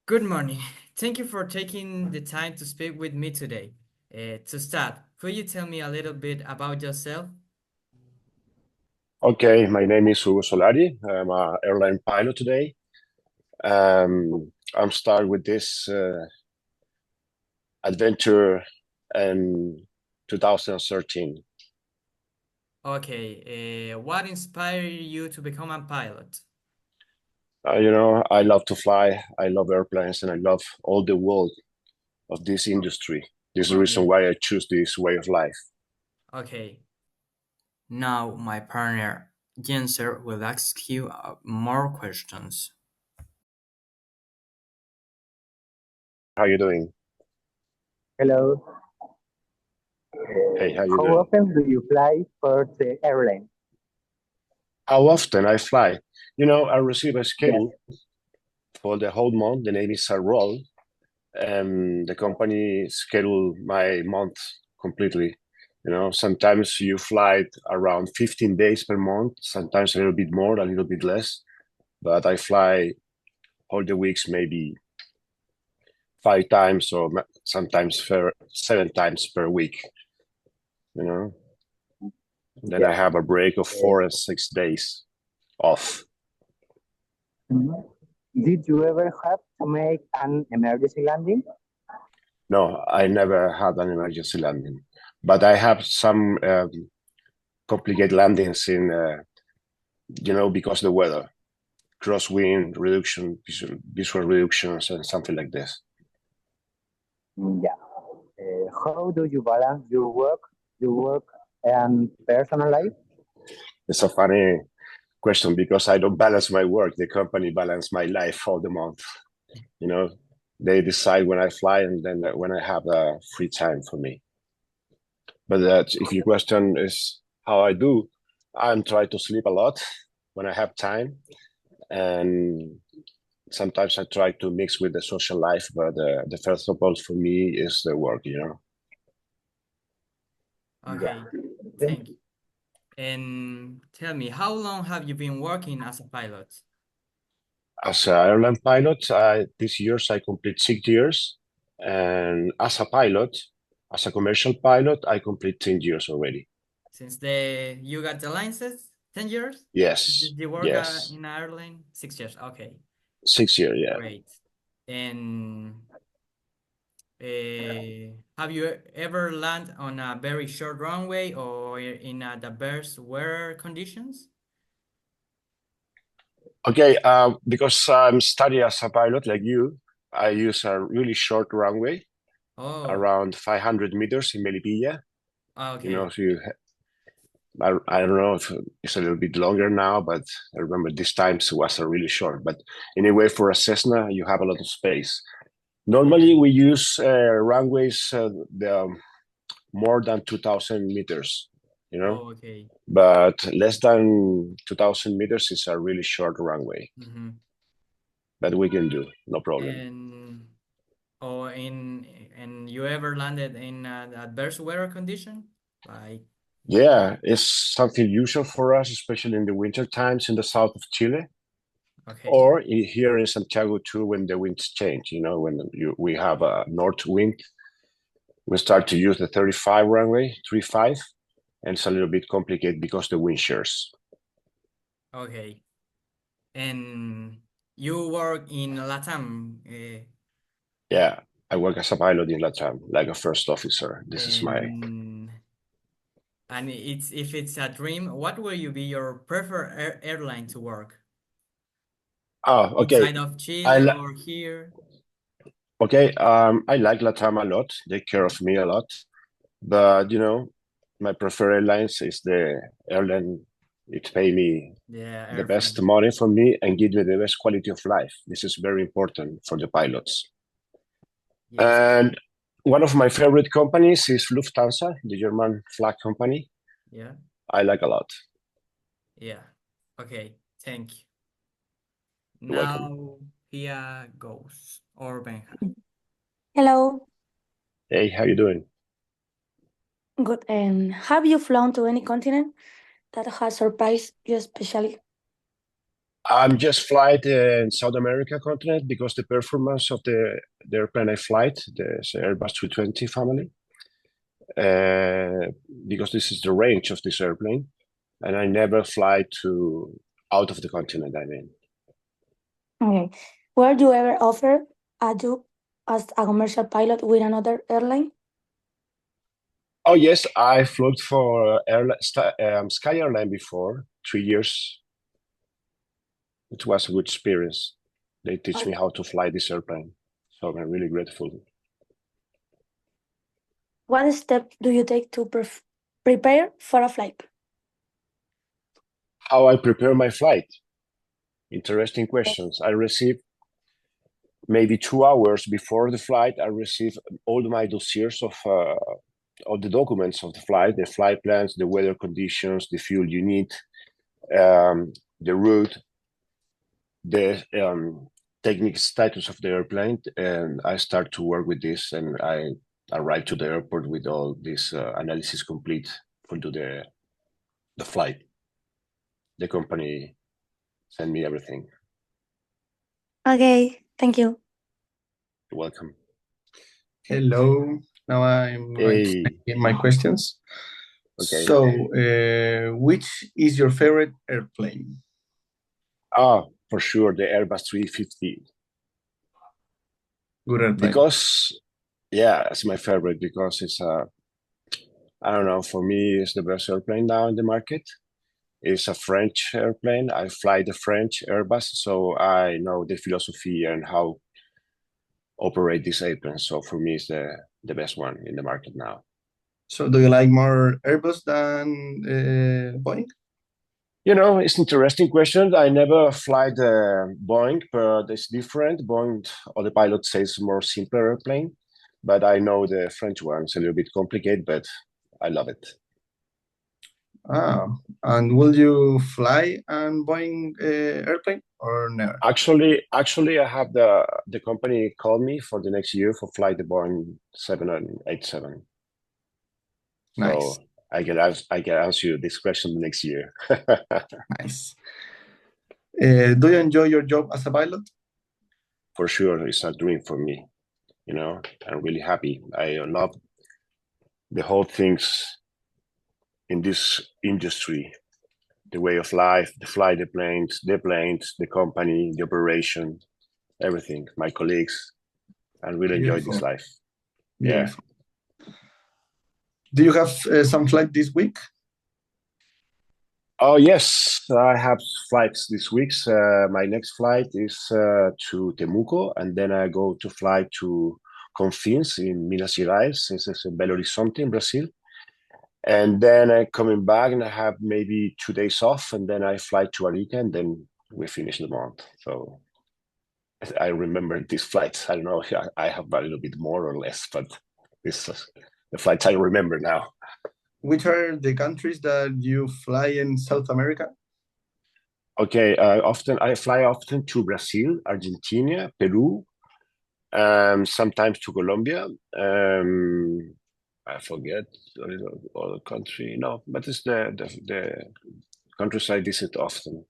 Good morning. Thank you for taking the time to speak with me today. To start, could you tell me a little bit about yourself? Okay, my name is Hugo Solari. I'm an airline pilot today. I'm starting with this adventure in 2013. Okay, what inspired you to become a pilot? I love to fly. I love airplanes, and I love all the world of this industry. This is the reason Okay, why I choose this way of life. okay. Now my partner Jenser will ask you more questions. How you doing? Hello. Hey, how you How doing? often do you fly for the airline? How often I fly? I receive a Yes. schedule for the whole month. The name is a roll, and the company schedule my month completely. Sometimes you fly around 15 days per month, sometimes a little bit more, a little bit less, but I fly all the weeks, maybe 5 times or sometimes 7 times per week. You know, then I Yes. have a break of Uh, 4 and 6 days off. mhm. Did you ever have to make an emergency landing? No, I never had an emergency landing, but I have some complicated landings because the weather, crosswind reduction, visual reductions, and something like this. Yeah. How do you balance your work and personal life? It's a funny question because I don't balance my work. The company balance my life all the month. You know, they decide when I fly and then when I have free time for me. But if your question is how I do, I'm trying to sleep a lot when I have time, and sometimes I try to mix with the social life. But the first of all for me is the work. Yeah. Okay, Thank thank you. you. And tell me, how long have you been working as a pilot? As an airline pilot, this years I complete 6 years, and as a pilot, as a commercial pilot, I complete 10 years already. Since the you got the license, 10 years? Yes, Did you work yes, in Ireland? 6 years. Okay, 6 years. Yeah. great. And have you ever landed on a very short runway or in a diverse weather conditions? Okay. Because I'm studying as a pilot like you, I use a really short runway, Oh, around 500 meters in Melipilla. okay. So I don't know if it's a little bit longer now, but I remember this time it was a really short. But anyway, for a Cessna, you have a lot of space. Normally, Okay. we use runways the more than 2,000 meters, Oh, okay. but less than 2,000 meters is a really short runway Mm-hmm. that we can do, no problem. And or in and you ever landed in adverse weather condition? Like, Yeah, it's something usual for us, especially in the winter times in the south of Chile, okay. or here in Santiago too, when the winds change. When we have a north wind, we start to use the 35 runway, 35, and it's a little bit complicated because the wind shears. Okay. And you work in Latam, Yeah, I work as a pilot in LATAM, like a first officer. This is my. and it's if it's a dream, what will you be your preferred airline to work? Oh, okay. Inside of I Chile li- or here? okay. I like LATAM a lot. They care of me a lot. But my preferred airlines is the airline. It pay me Yeah, the air best friendly. money for me and give me the best quality of life. This is very important for the pilots. Yes. And one of my favorite companies is Lufthansa, the German flag company. Yeah. I like a lot. Yeah. Okay. Thank you. You're welcome. Now here goes or Benja. Hello, Hey, how you doing? good. And have you flown to any continent that has surprised you especially? I'm just flight in South America continent because the performance of the airplane I flight, the Airbus 320 family, uh, because this is the range of this airplane, and I never fly to out of the continent. I mean, Okay. Were you ever offered a job as a commercial pilot with another airline? oh yes, I flew for Sky Airline before 3 years. It was a good experience. They teach me how to fly this airplane, so I'm really grateful. What steps do you take to prepare for a flight? How I prepare my flight? Interesting questions. I receive maybe 2 hours before the flight. I receive all my dossiers of the documents of the flight plans, the weather conditions, the fuel you need, the route, the technical status of the airplane, and I start to work with this, and I arrive to the airport with all this analysis complete for the flight. The company send me everything. Okay, thank you. You're welcome. Hello. Now I'm going to begin my questions. Okay. So, which is your favorite airplane? For sure, the Airbus 350. Good airplane. Because, yeah, it's my favorite because it's I don't know, for me, it's the best airplane now in the market. It's a French airplane. I fly the French Airbus, so I know the philosophy and how operate this airplane. So for me, it's the best one in the market now. So, do you like more Airbus than Boeing? You know, it's an interesting question. I never fly the Boeing, but it's different. Boeing, or the pilot says more simpler airplane, but I know the French one. It's a little bit complicated, but I love it. And will you fly an Boeing airplane or never? Actually, I have the company call me for the next year for fly the Boeing 787. Nice. So I can answer you this question next year. Nice. Do you enjoy your job as a pilot? For sure, it's a dream for me. You know, I'm really happy. I love the whole things in this industry, the way of life, the fly, the planes, the company, the operation, everything. My colleagues, I really enjoy this life. Beautiful. Yeah. Do you have some flight this week? Oh yes, I have flights this week. My next flight is to Temuco, and then I go to fly to Confins in Minas Gerais. This is in Belo Horizonte in Brazil. And then I coming back and I have maybe 2 days off, and then I fly to Arica, and then we finish the month. So I remember these flights. I don't know, I have a little bit more or less, but this is the flights I remember now. Which are the countries that you fly in South America? Okay, I fly often to Brazil, Argentina, Peru, sometimes to Colombia. I forget a little other country. No, but it's the countries I visit often.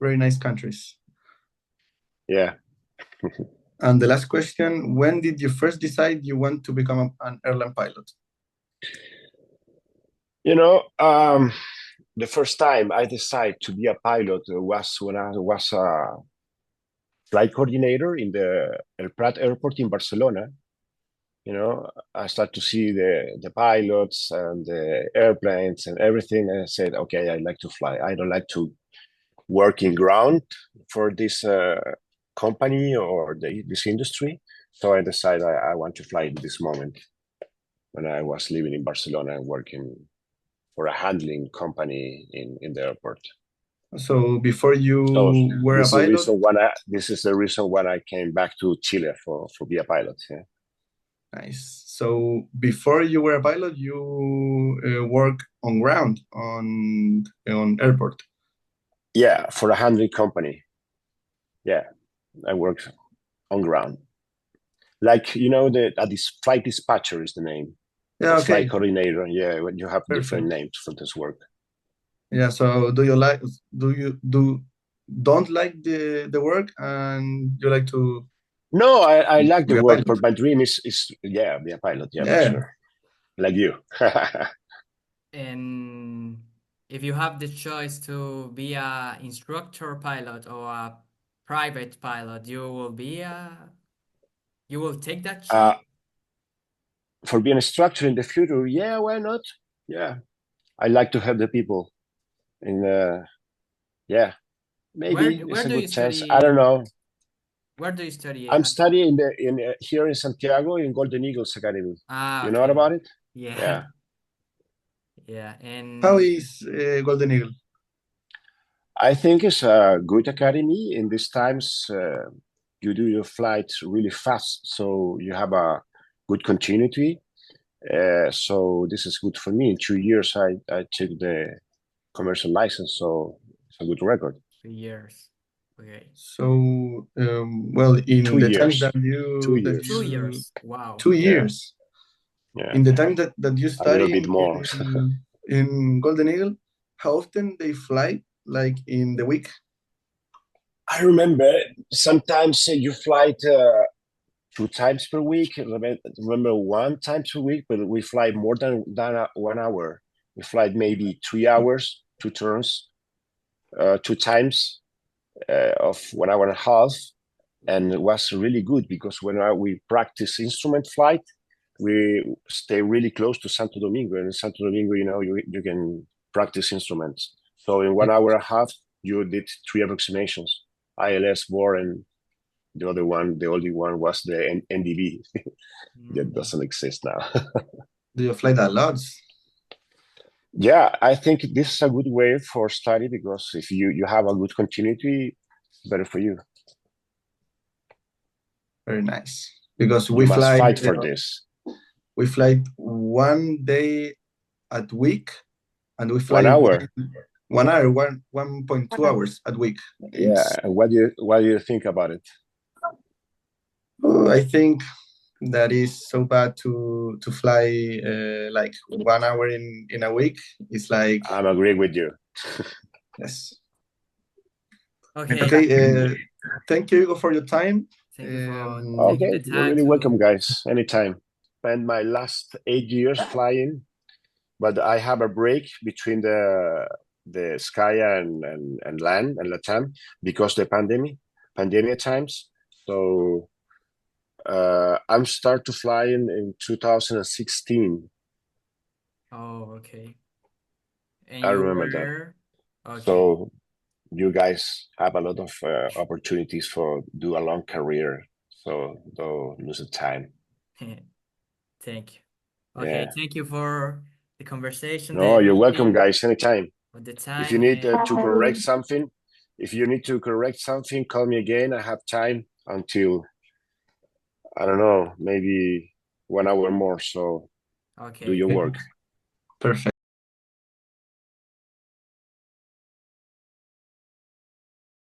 Very nice countries. Yeah. And the last question, when did you first decide you want to become an airline pilot? You know, the first time I decided to be a pilot was when I was a flight coordinator in the El Prat airport in Barcelona. You know, I started to see the pilots and the airplanes and everything, and I said, okay, I like to fly. I don't like to work in ground for this company or this industry. So I decided I want to fly at this moment when I was living in Barcelona and working for a handling company in the airport. So before you were a pilot? This is the reason why I came back to Chile for be a pilot. Yeah. Nice. So before you were a pilot, you work on ground on airport. Yeah, for a handling company. Yeah, I worked on ground. Like, you know, this flight dispatcher is the name. Yeah, okay. Flight coordinator. Yeah, when you have different names for this work. Yeah. So do don't like the work and you like to No, I like be the a work, pilot? but my dream is yeah, be a pilot. Yeah, for Yeah. sure. Like you. And if you have the choice to be a instructor pilot or a private pilot, you will take that uh, chance? for being a structure in the future, yeah, why not? Yeah, I like to help the people, and yeah, maybe Where it's a do you good chance. I don't study? know. Where do you study? I'm studying in here in Santiago in Golden Eagles Academy. You know what Okay. about it? Yeah. Yeah. Yeah. How And is Golden Eagle? I think it's a good academy. In these times, you do your flights really fast, so you have a good continuity. So this is good for me. In 2 years, I took the commercial license, so it's a good record. 3 years. Okay. So, well, in Two the time years, that two you years. 2 years. Wow. 2 years, Yeah, in the time that you a little study bit more. in Golden Eagle, how often they fly, like in the week? I remember sometimes you fly 2 times per week. Remember 1 time per week, but we fly more than 1 hour. We fly maybe 3 hours, 2 turns, 2 times of 1 hour and a half, and it was really good because when we practice instrument flight, we stay really close to Santo Domingo. And in Santo Domingo, you can practice instruments. So in 1 hour and a half, you did 3 approximations: ILS, bore, and the other one, the only one was the NDB that Mm. doesn't exist now. Do you fly that lots? Yeah, I think this is a good way for study because if you have a good continuity, it's better for you. Very nice. Because You must fight for this. we fly 1 day at week, and we fly 1 hour. 1 hour, 1.2 hours at week. Yeah. It's What do you think about it? I think that is so bad to fly like 1 hour in a week. It's like I'm agreeing with you. yes. Okay. Okay. Thank you, Hugo, for your time. Thank you for taking Okay, the you're time really welcome, to. guys. Anytime. Spent my last 8 years flying, but I have a break between the sky and land and Latam because the pandemic times. So I'm start to fly in 2016. Oh, okay. And I you remember that. were okay. So you guys have a lot of opportunities for do a long career. So don't lose the time. Thank you. Okay, Yeah. thank you for the conversation, the No, you're welcome, meeting, guys. Anytime. for the If you time, need and to correct something, call me again. I have time until, I don't know, maybe 1 hour more. So do okay. your work. Perfect.